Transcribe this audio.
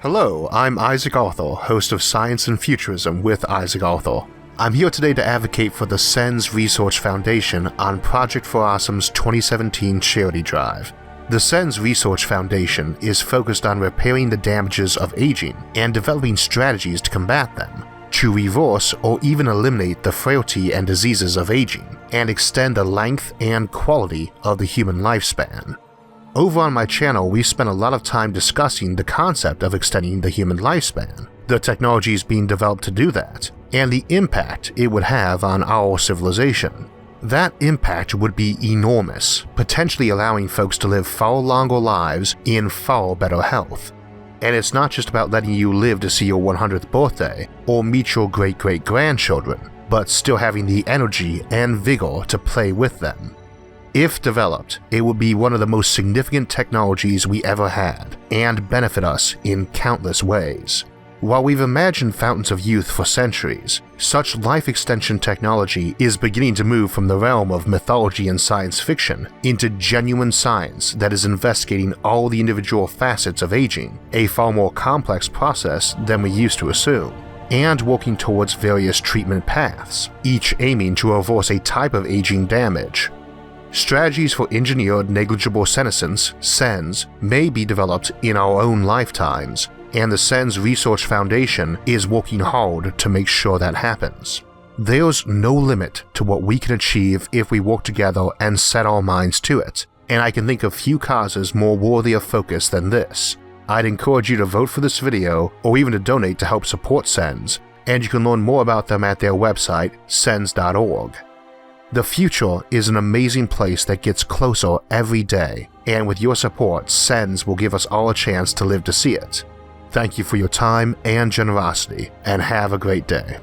Hello, I'm Isaac Arthur, host of Science and Futurism with Isaac Arthur. I'm here today to advocate for the SENS Research Foundation on Project for Awesome's 2017 charity drive. The SENS Research Foundation is focused on repairing the damages of aging and developing strategies to combat them, to reverse or even eliminate the frailty and diseases of aging, and extend the length and quality of the human lifespan. Over on my channel, we spent a lot of time discussing the concept of extending the human lifespan, the technologies being developed to do that, and the impact it would have on our civilization. That impact would be enormous, potentially allowing folks to live far longer lives in far better health. And it's not just about letting you live to see your 100th birthday or meet your great-great-grandchildren, but still having the energy and vigor to play with them. If developed, it would be one of the most significant technologies we ever had, and benefit us in countless ways. While we've imagined fountains of youth for centuries, such life extension technology is beginning to move from the realm of mythology and science fiction into genuine science that is investigating all the individual facets of aging, a far more complex process than we used to assume, and working towards various treatment paths, each aiming to reverse a type of aging damage. Strategies for Engineered Negligible Senescence, SENS, may be developed in our own lifetimes, and the SENS Research Foundation is working hard to make sure that happens. There's no limit to what we can achieve if we work together and set our minds to it, and I can think of few causes more worthy of focus than this. I'd encourage you to vote for this video or even to donate to help support SENS, and you can learn more about them at their website, sens.org. The future is an amazing place that gets closer every day, and with your support, SENS will give us all a chance to live to see it. Thank you for your time and generosity, and have a great day.